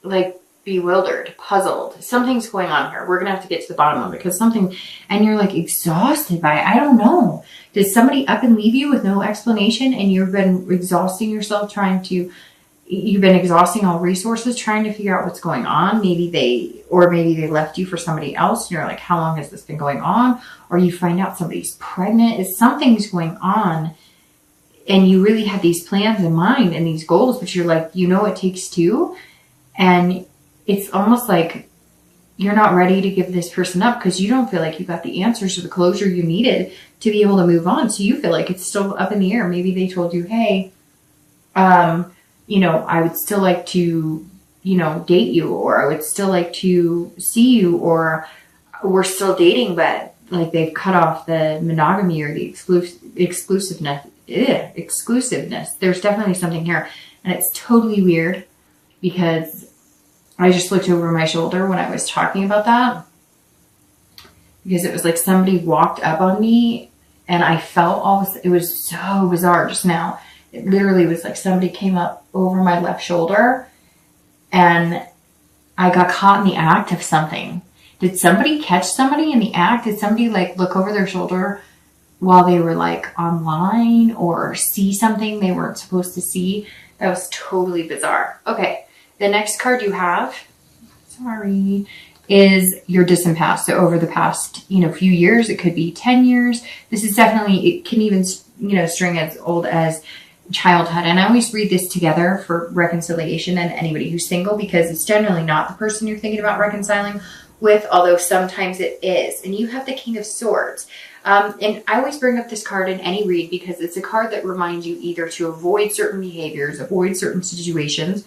like bewildered, puzzled. Something's going on here. We're going to have to get to the bottom of it because something, and you're like exhausted by it. I don't know. Did somebody up and leave you with no explanation and you've been exhausting yourself you've been exhausting all resources trying to figure out what's going on? Maybe they left you for somebody else. And you're like, how long has this been going on? Or you find out somebody's pregnant. Something's going on. And you really have these plans in mind and these goals, but you're like, it takes two. And it's almost like you're not ready to give this person up because you don't feel like you got the answers or the closure you needed to be able to move on. So you feel like it's still up in the air. Maybe they told you, hey, I would still like to, date you, or I would still like to see you, or we're still dating, but like they've cut off the monogamy or the exclusiveness. There's definitely something here. And it's totally weird because I just looked over my shoulder when I was talking about that, because it was like somebody walked up on me and I felt it was so bizarre just now. It literally was like somebody came up over my left shoulder and I got caught in the act of something. Did somebody catch somebody in the act? Did somebody like look over their shoulder while they were like online or see something they weren't supposed to see? That was totally bizarre. Okay. The next card you have, is your distant past. So over the past, few years, it could be 10 years. This is definitely, it can even, string as old as childhood. And I always read this together for reconciliation and anybody who's single, because it's generally not the person you're thinking about reconciling with, although sometimes it is. And you have the King of Swords. And I always bring up this card in any read because it's a card that reminds you either to avoid certain behaviors, avoid certain situations,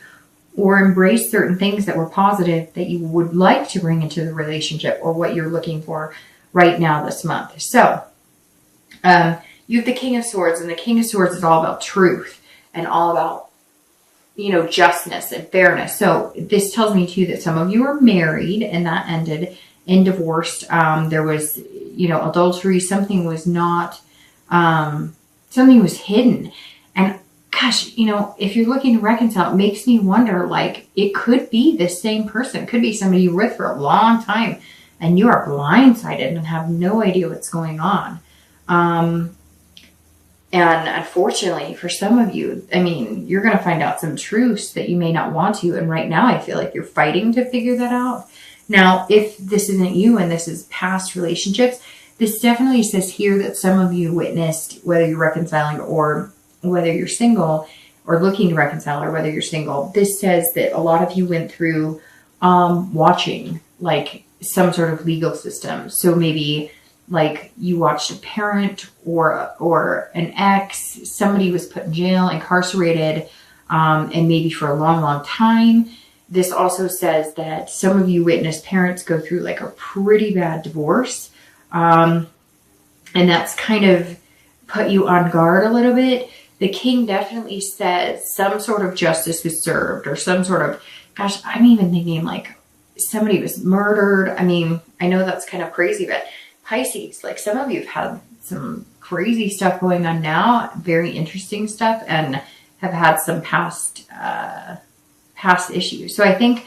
or embrace certain things that were positive that you would like to bring into the relationship or what you're looking for right now this month. So you have the King of Swords, and the King of Swords is all about truth and all about, justness and fairness. So this tells me too that some of you are married and that ended in divorce. There was, adultery. Something was hidden. And gosh, if you're looking to reconcile, it makes me wonder, like, it could be the same person. It could be somebody you're with for a long time and you are blindsided and have no idea what's going on. And unfortunately for some of you, you're going to find out some truths that you may not want to. And right now I feel like you're fighting to figure that out. Now, if this isn't you and this is past relationships, this definitely says here that some of you witnessed, whether you're reconciling or whether you're single or looking to reconcile, or whether you're single, this says that a lot of you went through watching like some sort of legal system. So maybe like you watched a parent or an ex, somebody was put in jail, incarcerated, and maybe for a long, long time. This also says that some of you witnessed parents go through like a pretty bad divorce. And that's kind of put you on guard a little bit. The King definitely says some sort of justice was served, or some sort of, gosh, I'm even thinking like somebody was murdered. I know that's kind of crazy, but Pisces, like some of you have had some crazy stuff going on now, very interesting stuff, and have had some past issues. So I think,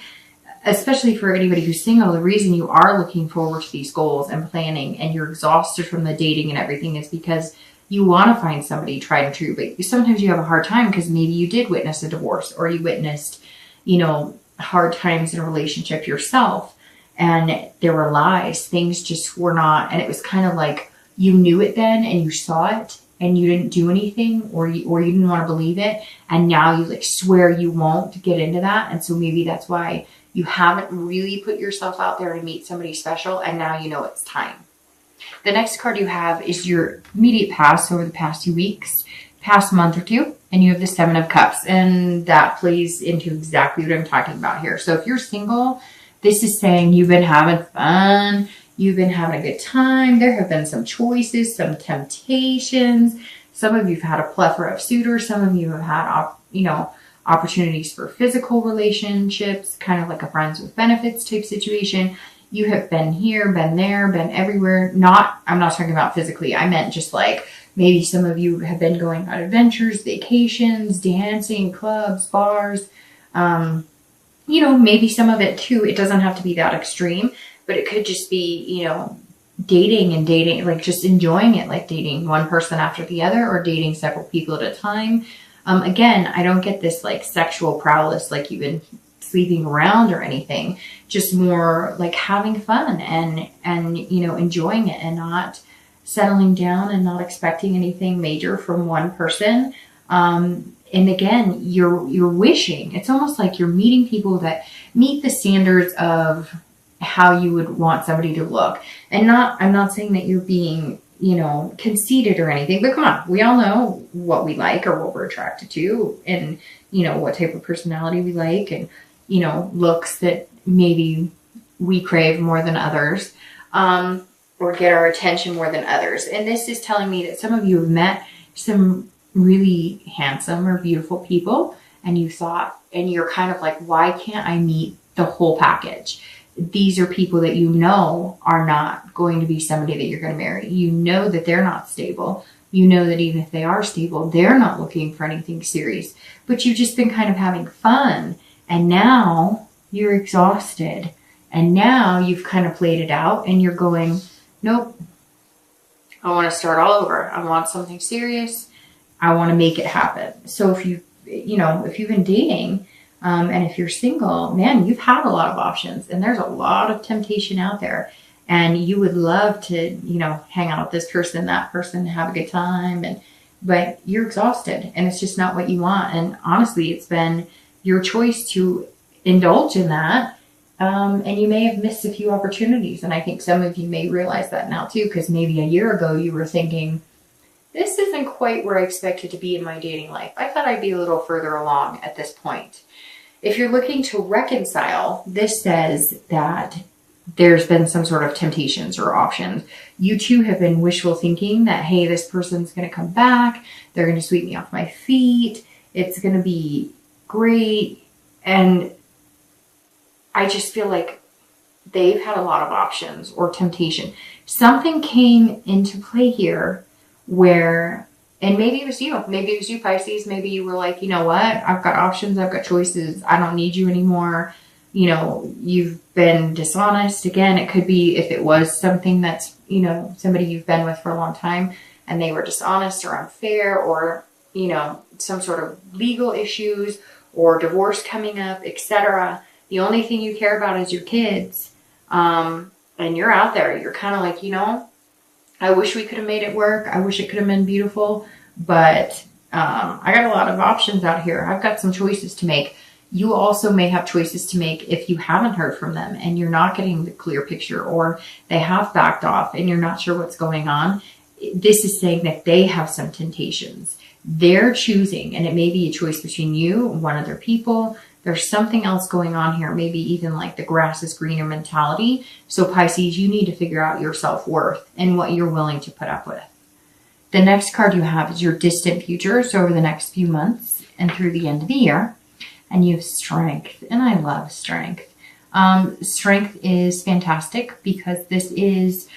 especially for anybody who's single, the reason you are looking forward to these goals and planning and you're exhausted from the dating and everything is because you want to find somebody tried and true, but sometimes you have a hard time because maybe you did witness a divorce, or you witnessed, hard times in a relationship yourself, and there were lies. Things just were not, and it was kind of like you knew it then and you saw it and you didn't do anything, or you didn't want to believe it, and now you like swear you won't get into that. And so maybe that's why you haven't really put yourself out there to meet somebody special, and now you know it's time. The next card you have is your immediate past over the past 2 weeks, past month or two, and you have the Seven of Cups, and that plays into exactly what I'm talking about here. So if you're single, this is saying you've been having fun, you've been having a good time, there have been some choices, some temptations, some of you have had a plethora of suitors, some of you have had, opportunities for physical relationships, kind of like a friends with benefits type situation. You have been here, been there, been everywhere. I'm not talking about physically. I meant just like maybe some of you have been going on adventures, vacations, dancing, clubs, bars. maybe some of it too, it doesn't have to be that extreme, but it could just be, dating, like just enjoying it, like dating one person after the other or dating several people at a time. Again, I don't get this like sexual prowess, like you've been sleeping around or anything, just more like having fun and enjoying it and not settling down and not expecting anything major from one person. And again, you're wishing, it's almost like you're meeting people that meet the standards of how you would want somebody to look. And I'm not saying that you're being, conceited or anything, but come on, we all know what we like or what we're attracted to and, what type of personality we like and, looks that maybe we crave more than others, or get our attention more than others. And this is telling me that some of you have met some really handsome or beautiful people and you thought, and you're kind of like, why can't I meet the whole package? These are people that are not going to be somebody that you're going to marry. That they're not stable. That even if they are stable, they're not looking for anything serious. But you've just been kind of having fun. And now you're exhausted. And now you've kind of played it out and you're going, nope, I want to start all over. I want something serious. I want to make it happen. So if you've been dating, and if you're single, man, you've had a lot of options and there's a lot of temptation out there and you would love to, hang out with this person, that person, have a good time. But you're exhausted and it's just not what you want. And honestly, it's been your choice to indulge in that. And you may have missed a few opportunities. And I think some of you may realize that now too, because maybe a year ago you were thinking, this isn't quite where I expected to be in my dating life. I thought I'd be a little further along at this point. If you're looking to reconcile, this says that there's been some sort of temptations or options. You too have been wishful thinking that, hey, this person's going to come back. They're going to sweep me off my feet. It's going to be great. And I just feel like they've had a lot of options or temptation. Something came into play here where, and maybe it was you, Pisces. Maybe you were like, you know what? I've got options. I've got choices. I don't need you anymore. You've been dishonest. Again, it could be if it was something that's, somebody you've been with for a long time and they were dishonest or unfair or, some sort of legal issues or divorce coming up, etc. The only thing you care about is your kids. And you're out there. You're kind of like, I wish we could have made it work. I wish it could have been beautiful, but I got a lot of options out here. I've got some choices to make. You also may have choices to make if you haven't heard from them and you're not getting the clear picture or they have backed off and you're not sure what's going on. This is saying that they have some temptations. They're choosing, and it may be a choice between you and one other people. There's something else going on here, maybe even like the grass is greener mentality. So Pisces, you need to figure out your self-worth and what you're willing to put up with. The next card you have is your distant future. So over the next few months and through the end of the year. And you have strength. And I love strength. Strength is fantastic because this is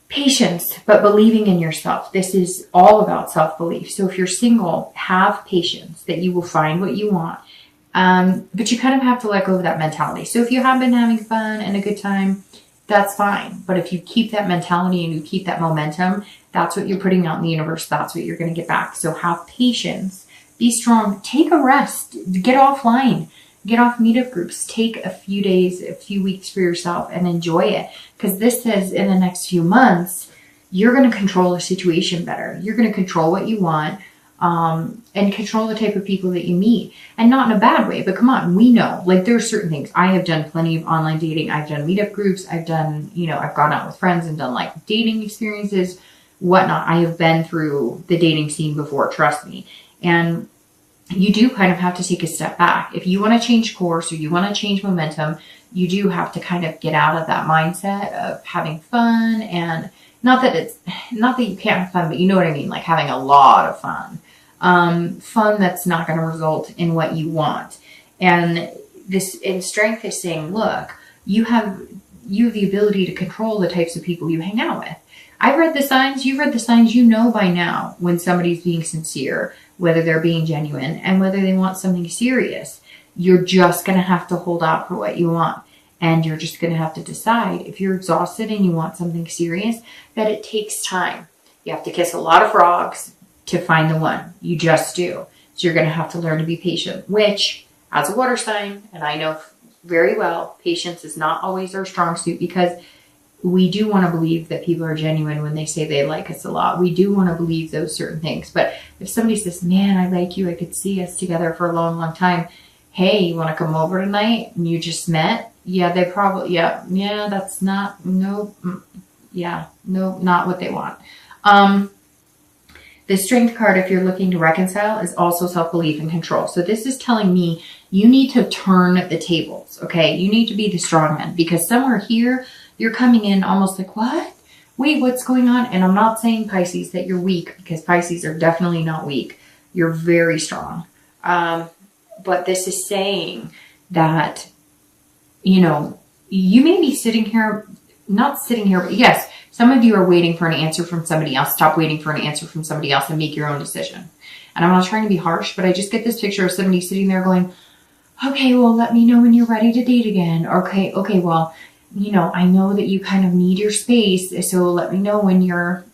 patience, but believing in yourself. This is all about self-belief. So if you're single, have patience that you will find what you want. But you kind of have to let go of that mentality. So if you have been having fun and a good time, that's fine. But if you keep that mentality and you keep that momentum, that's what you're putting out in the universe. That's what you're going to get back. So have patience. Be strong. Take a rest. Get offline. Get off meetup groups. Take a few days, a few weeks for yourself and enjoy it. Because this says in the next few months, you're going to control the situation better. You're going to control what you want and control the type of people that you meet. And not in a bad way, but come on, we know. Like there are certain things. I have done plenty of online dating. I've done meetup groups. I've done, I've gone out with friends and done like dating experiences, whatnot. I have been through the dating scene before, trust me. And you do kind of have to take a step back. If you want to change course or you want to change momentum, you do have to kind of get out of that mindset of having fun. And not that you can't have fun, but you know what I mean? Like having a lot of fun. Fun that's not going to result in what you want. And this in strength is saying, look, you have the ability to control the types of people you hang out with. I've read the signs. You've read the signs. You know by now when somebody's being sincere, whether they're being genuine and whether they want something serious. you're just going to have to hold out for what you want. And you're just going to have to decide, if you're exhausted and you want something serious, that it takes time. You have to kiss a lot of frogs to find the one. You just do. So you're going to have to learn to be patient, which, as a water sign, and I know very well, patience is not always our strong suit, because we do want to believe that people are genuine when they say they like us a lot. We do want to believe those certain things. But if somebody says, man, I like you, I could see us together for a long, long time. Hey, you want to come over tonight? And you just met? Yeah, they probably, yeah, that's not, no, not what they want. The Strength card, if you're looking to reconcile, is also self-belief and control. So this is telling me you need to turn the tables, okay? You need to be the strong man, because somewhere here, you're coming in almost like, what? Wait, what's going on? And I'm not saying, Pisces, that you're weak, because Pisces are definitely not weak. You're very strong. But this is saying that, you know, you may be sitting here, not sitting here, but yes, some of you are waiting for an answer from somebody else. Stop waiting for an answer from somebody else and make your own decision. And I'm not trying to be harsh, but I just get this picture of somebody sitting there going, okay, well, let me know when you're ready to date again. Okay, well, you know, I know that you kind of need your space, so let me know when you're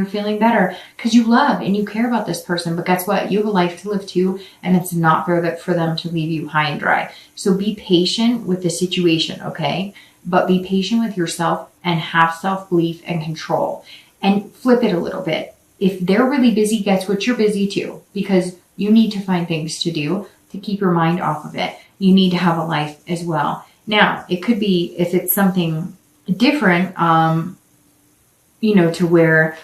feeling better, because you love and you care about this person. But guess what? You have a life to live too, and it's not fair for them to leave you high and dry. So be patient with the situation, okay? But be patient with yourself and have self-belief and control. And flip it a little bit. If they're really busy, guess what? You're busy too, because you need to find things to do to keep your mind off of it. You need to have a life as well. Now, it could be, if it's something different, you know, to where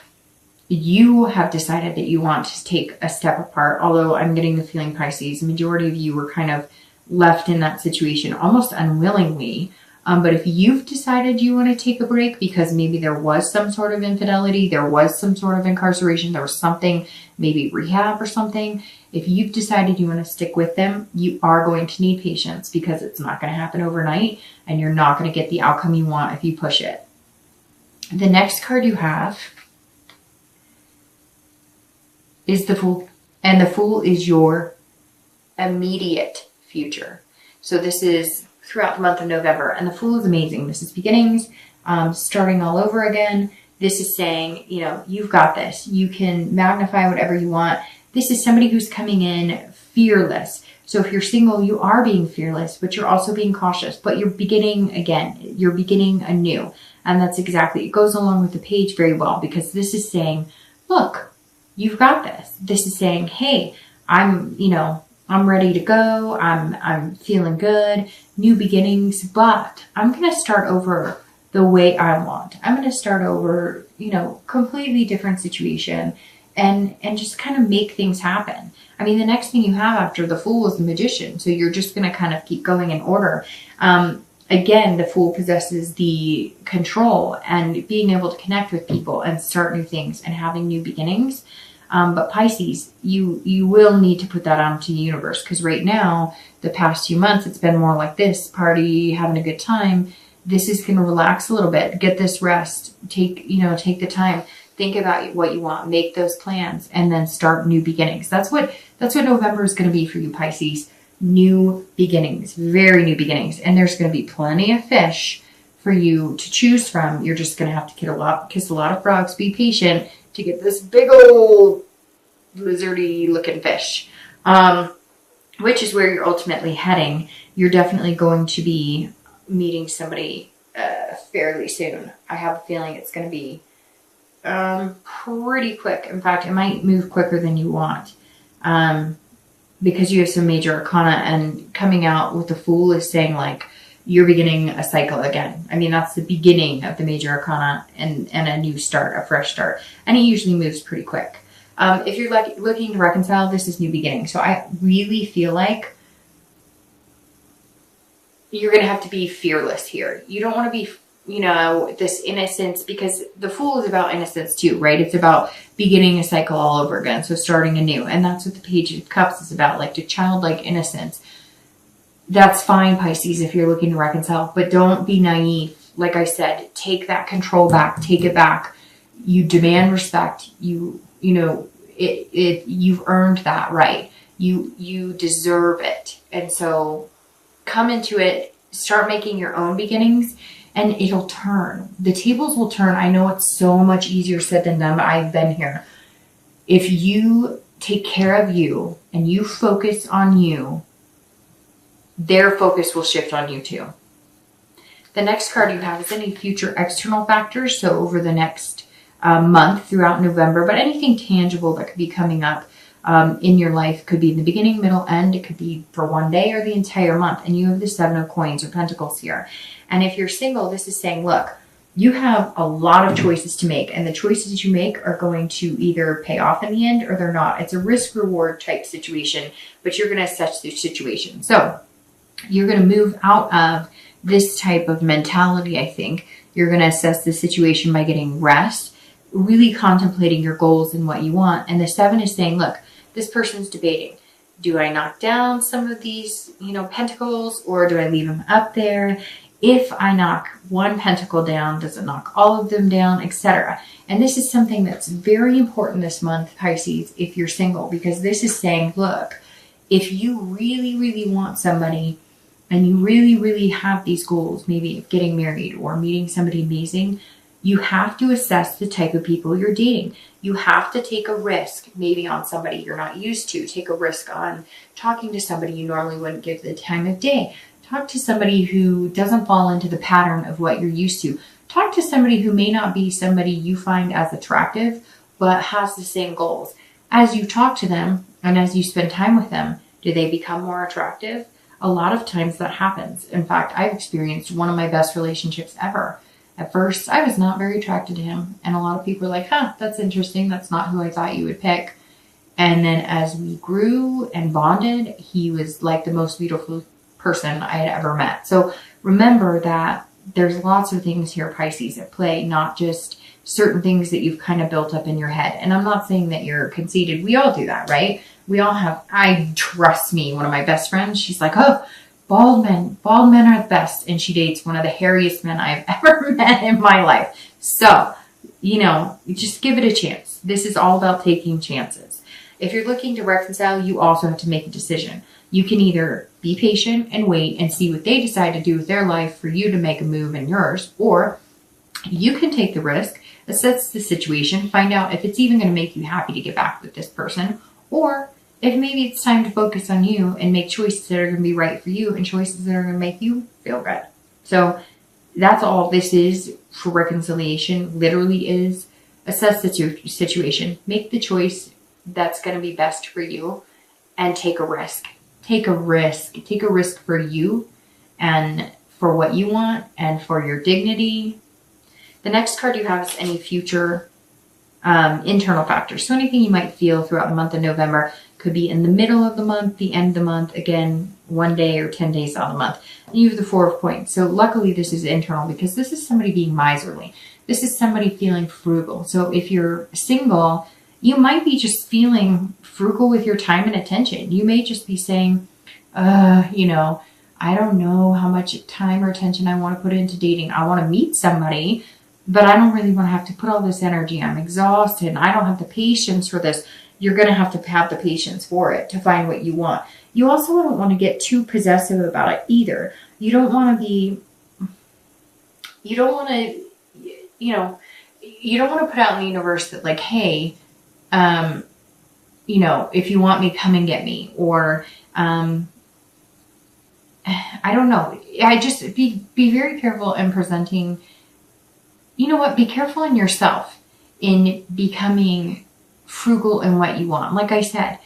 you have decided that you want to take a step apart. Although I'm getting the feeling, Pisces, the majority of you were kind of left in that situation almost unwillingly. But if you've decided you want to take a break because maybe there was some sort of infidelity, there was some sort of incarceration, there was something, maybe rehab or something. If you've decided you want to stick with them, you are going to need patience, because it's not going to happen overnight, and you're not going to get the outcome you want if you push it. The next card you have is the Fool, and the Fool is your immediate future. So this is throughout the month of November, and the Fool is amazing. This is beginnings, starting all over again. This is saying, you know, you've got this. You can magnify whatever you want. This is somebody who's coming in fearless. So if you're single, you are being fearless, but you're also being cautious, but you're beginning again. You're beginning anew. And that's exactly, it goes along with the page very well, because this is saying, look, you've got this. This is saying, hey, I'm ready to go. I'm feeling good, new beginnings, but I'm going to start over the way I want. I'm going to start over, you know, completely different situation, and just kind of make things happen. I mean, the next thing you have after the Fool is the Magician. So you're just going to kind of keep going in order. Again, the Fool possesses the control and being able to connect with people and start new things and having new beginnings. But Pisces, you will need to put that out to the universe, because right now, the past few months, it's been more like this, party, having a good time. This is going to relax a little bit, get this rest, take the time, think about what you want, make those plans, and then start new beginnings. That's what November is going to be for you, Pisces. New beginnings, very new beginnings. And there's going to be plenty of fish for you to choose from. You're just going to have to kiss a lot of frogs, be patient to get this big old lizardy looking fish, which is where you're ultimately heading. You're definitely going to be meeting somebody fairly soon. I have a feeling it's going to be pretty quick. In fact, it might move quicker than you want, because you have some major arcana, and coming out with the Fool is saying, like, you're beginning a cycle again. I mean, that's the beginning of the major arcana, and a new start, a fresh start. And it usually moves pretty quick. If you're looking to reconcile, this is new beginning. So I really feel like you're going to have to be fearless here. You don't want to be, this innocence, because the Fool is about innocence too, right? It's about beginning a cycle all over again. So starting anew. And that's what the Page of Cups is about, like the childlike innocence. That's fine, Pisces, if you're looking to reconcile, but don't be naive. Like I said, take that control back, take it back. You demand respect. You've earned that right. You deserve it. And so come into it, start making your own beginnings, and it'll turn. The tables will turn. I know it's so much easier said than done, but I've been here. If you take care of you and you focus on you, their focus will shift on you too. The next card you have is any future external factors. So over the next month throughout November, but anything tangible that could be coming up in your life. Could be in the beginning, middle, end. It could be for one day or the entire month. And you have the 7 of coins or pentacles here. And if you're single, this is saying, look, you have a lot of choices to make. And the choices you make are going to either pay off in the end or they're not. It's a risk-reward type situation, but you're going to assess the situation. So you're going to move out of this type of mentality, I think. You're going to assess the situation by getting rest, really contemplating your goals and what you want. And the 7 is saying, look, this person's debating. Do I knock down some of these, pentacles, or do I leave them up there? If I knock one pentacle down, does it knock all of them down, etc.? And this is something that's very important this month, Pisces, if you're single, because this is saying, look, if you really, really want somebody and you really, really have these goals, maybe of getting married or meeting somebody amazing, you have to assess the type of people you're dating. You have to take a risk, maybe on somebody you're not used to. Take a risk on talking to somebody you normally wouldn't give the time of day. Talk to somebody who doesn't fall into the pattern of what you're used to. Talk to somebody who may not be somebody you find as attractive, but has the same goals. As you talk to them and as you spend time with them, do they become more attractive? A lot of times that happens. In fact, I've experienced one of my best relationships ever. At first, I was not very attracted to him. And a lot of people were like, that's interesting. That's not who I thought you would pick. And then as we grew and bonded, he was like the most beautiful person I had ever met. So remember that there's lots of things here, Pisces, at play, not just certain things that you've kind of built up in your head. And I'm not saying that you're conceited. We all do that, right? We all have, trust me, one of my best friends, she's like, bald men are the best. And she dates one of the hairiest men I've ever met in my life. So, just give it a chance. This is all about taking chances. If you're looking to reconcile, you also have to make a decision. You can either be patient and wait and see what they decide to do with their life for you to make a move in yours, or you can take the risk, assess the situation, find out if it's even going to make you happy to get back with this person, or if maybe it's time to focus on you and make choices that are going to be right for you and choices that are going to make you feel good. So that's all this is for reconciliation, literally is assess the situation, make the choice that's going to be best for you, and take a risk. Take a risk. Take a risk for you and for what you want and for your dignity. The next card you have is any future internal factors. So anything you might feel throughout the month of November. Could be in the middle of the month, the end of the month, again, 1 day or 10 days out of the month. And you have the 4 of coins. So luckily this is internal because this is somebody being miserly. This is somebody feeling frugal. So if you're single, you might be just feeling frugal with your time and attention. You may just be saying, I don't know how much time or attention I want to put into dating. I want to meet somebody, but I don't really want to have to put all this energy. I'm exhausted and I don't have the patience for this. You're going to have the patience for it to find what you want. You also don't want to get too possessive about it either. You don't want to put out in the universe that like, hey, if you want me, come and get me. Or, I don't know. I just be very careful in presenting, be careful in yourself in becoming frugal in what you want. Like I said,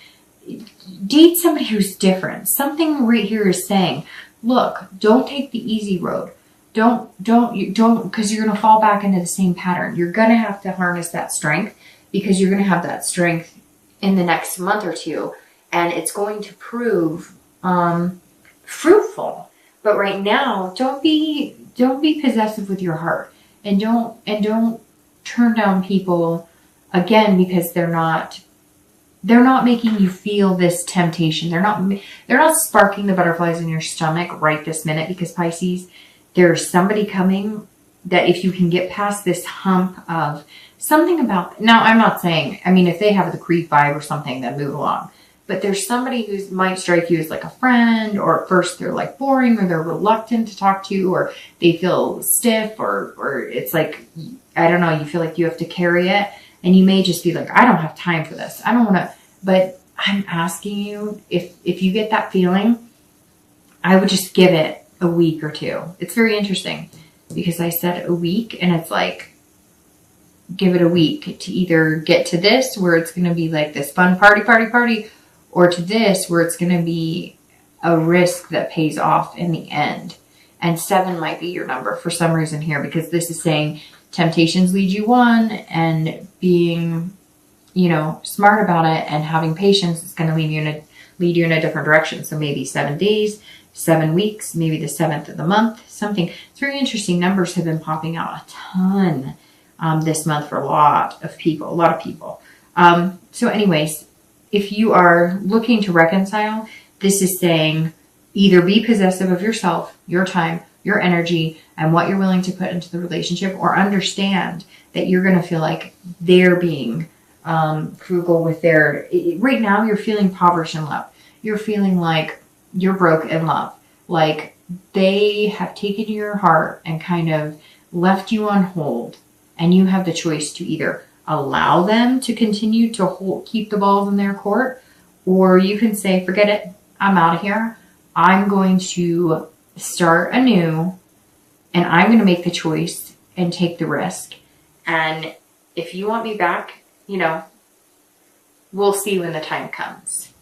date somebody who's different. Something right here is saying, look, don't take the easy road. Don't, because you're going to fall back into the same pattern. You're going to have to harness that strength because you're going to have that strength in the next month or two. And it's going to prove fruitful. But right now, don't be possessive with your heart. And don't turn down people again because they're not making you feel this temptation. They're not sparking the butterflies in your stomach right this minute, because Pisces, there's somebody coming that if you can get past this hump of something about, now I'm not saying, if they have the creep vibe or something, then move along. But there's somebody who might strike you as like a friend, or at first they're like boring, or they're reluctant to talk to you, or they feel stiff, or it's like, I don't know, you feel like you have to carry it. And you may just be like, I don't have time for this. I don't want to, but I'm asking you, if you get that feeling, I would just give it a week or two. It's very interesting because I said a week, and it's like, give it a week to either get to this where it's going to be like this fun party, or to this where it's going to be a risk that pays off in the end. And 7 might be your number for some reason here, because this is saying temptations lead you on, and being, you know, smart about it and having patience is going to lead you in a different direction. So maybe 7 days, 7 weeks, maybe the 7th of the month, something. It's very interesting. Numbers have been popping out a ton this month for a lot of people. So anyways, if you are looking to reconcile, this is saying either be possessive of yourself, your time, your energy, and what you're willing to put into the relationship, or understand that you're going to feel like they're being frugal with their, right now you're feeling impoverished in love. You're feeling like you're broke in love. Like they have taken your heart and kind of left you on hold, and you have the choice to either allow them to continue to keep the balls in their court, or you can say, forget it, I'm out of here. I'm going to start anew, and I'm going to make the choice and take the risk. And if you want me back, you know, we'll see when the time comes.